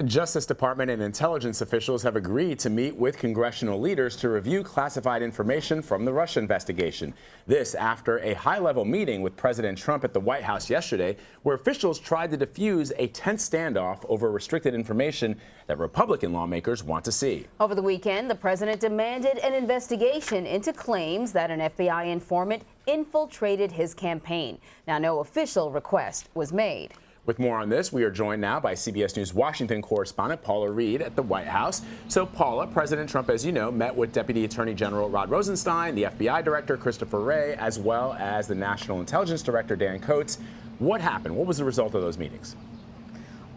Justice Department and intelligence officials have agreed to meet with congressional leaders to review classified information from the Russia investigation. This after a high-level meeting with President Trump at the White House yesterday, where officials tried to defuse a tense standoff over restricted information that Republican lawmakers want to see. Over the weekend, the president demanded an investigation into claims that an FBI informant infiltrated his campaign. Now, no official request was made. With more on this, we are joined now by CBS News Washington correspondent Paula Reid at the White House. So, Paula, President Trump, as you know, met with Deputy Attorney General Rod Rosenstein, the FBI Director Christopher Wray, as well as the National Intelligence Director Dan Coats. What happened? What was the result of those meetings?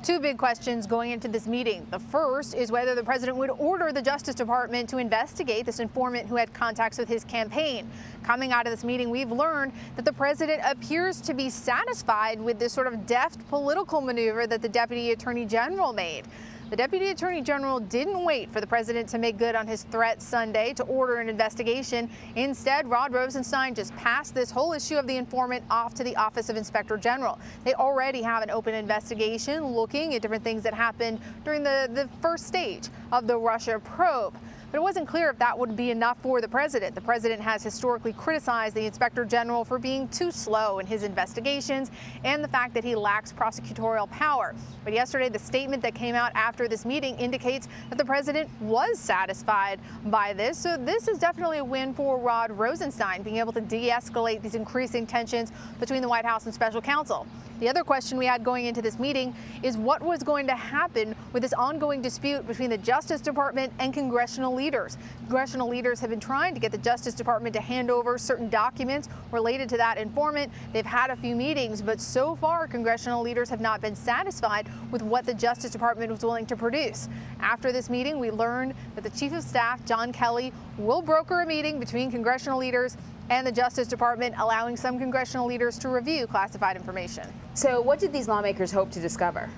Two big questions going into this meeting. The first is whether the president would order the Justice Department to investigate this informant who had contacts with his campaign. Coming out of this meeting, we've learned that the president appears to be satisfied with this sort of deft political maneuver that the Deputy Attorney General made. The Deputy Attorney General didn't wait for the president to make good on his threat Sunday to order an investigation. Instead, Rod Rosenstein just passed this whole issue of the informant off to the Office of Inspector General. They already have an open investigation looking at different things that happened during the first stage of the Russia probe. But it wasn't clear if that would be enough for the president. The president has historically criticized the Inspector General for being too slow in his investigations and the fact that he lacks prosecutorial power. But yesterday, the statement that came out after this meeting indicates that the president was satisfied by this. So this is definitely a win for Rod Rosenstein, being able to de-escalate these increasing tensions between the White House and special counsel. The other question we had going into this meeting is what was going to happen with this ongoing dispute between the Justice Department and congressional leaders. Congressional leaders have been trying to get the Justice Department to hand over certain documents related to that informant. They've had a few meetings, but so far congressional leaders have not been satisfied with what the Justice Department was willing to produce. After this meeting, we learned that the Chief of Staff, John Kelly, will broker a meeting between congressional leaders and the Justice Department, allowing some congressional leaders to review classified information. So what did these lawmakers hope to discover?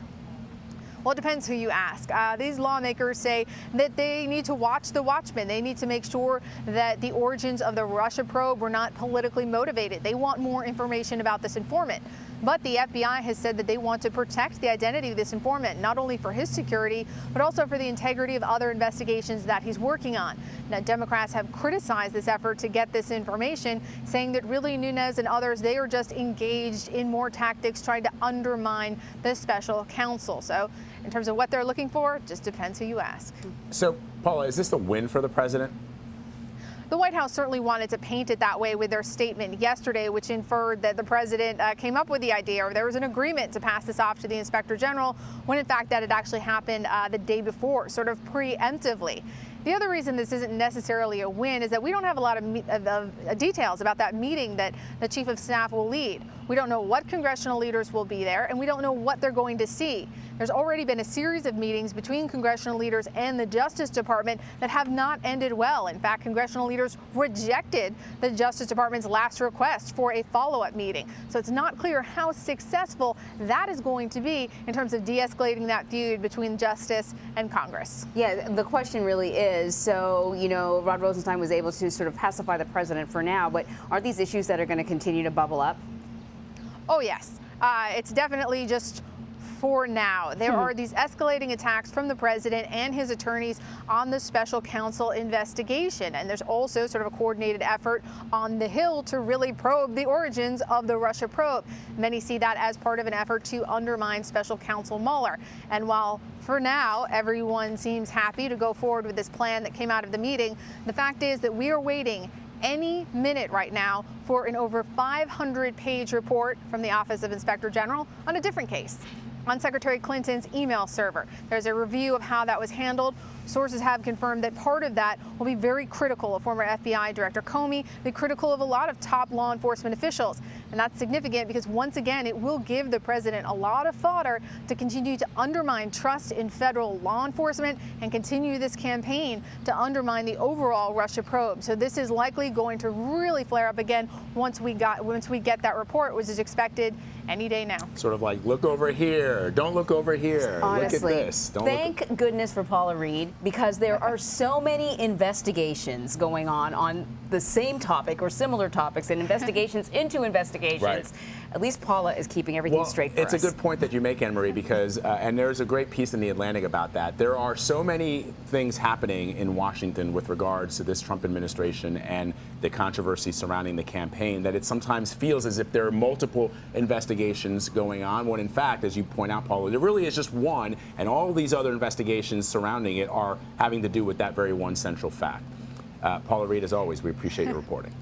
Well, it depends who you ask. These lawmakers say that they need to watch the watchmen. They need to make sure that the origins of the Russia probe were not politically motivated. They want more information about this informant. But the FBI has said that they want to protect the identity of this informant, not only for his security, but also for the integrity of other investigations that he's working on. Now, Democrats have criticized this effort to get this information, saying that really Nunes and others, they are just engaged in more tactics trying to undermine the special counsel. So in terms of what they're looking for, it just depends who you ask. So, Paula, is this a win for the president? The White House certainly wanted to paint it that way with their statement yesterday, which inferred that the president came up with the idea, or there was an agreement to pass this off to the Inspector General, when in fact that had actually happened the day before, sort of preemptively. The other reason this isn't necessarily a win is that we don't have a lot of details about that meeting that the Chief of Staff will lead. We don't know what congressional leaders will be there, and we don't know what they're going to see. There's already been a series of meetings between congressional leaders and the Justice Department that have not ended well. In fact, congressional leaders rejected the Justice Department's last request for a follow-up meeting. So it's not clear how successful that is going to be in terms of de-escalating that feud between Justice and Congress. Yeah, the question really is, so, you know, Rod Rosenstein was able to sort of pacify the president for now, but are these issues that are going to continue to bubble up? Oh, yes. It's definitely just for now. There are these escalating attacks from the president and his attorneys on the special counsel investigation. And there's also sort of a coordinated effort on the Hill to really probe the origins of the Russia probe. Many see that as part of an effort to undermine special counsel Mueller. And while for now everyone seems happy to go forward with this plan that came out of the meeting, the fact is that we are waiting any minute right now for an over 500-page report from the Office of Inspector General on a different case, on Secretary Clinton's email server. There's a review of how that was handled. Sources have confirmed that part of that will be very critical of former FBI Director Comey, be critical of a lot of top law enforcement officials. And that's significant because, once again, it will give the president a lot of fodder to continue to undermine trust in federal law enforcement and continue this campaign to undermine the overall Russia probe. So this is likely going to really flare up again once we get that report, which is expected any day now. Sort of like, look over here, don't look over here, Honestly, look at this. Thank goodness for Paula Reid, because there are so many investigations going on the same topic or similar topics, and investigations into investigations. Right. At least Paula is keeping everything straight for us. It's a good point that you make, Anne Marie, because, and there's a great piece in The Atlantic about that. There are so many things happening in Washington with regards to this Trump administration and the controversy surrounding the campaign that it sometimes feels as if there are multiple investigations going on, when in fact, as you point out, Paula, there really is just one, and all these other investigations surrounding it are having to do with that very one central fact. Paula Reid, as always, we appreciate your reporting.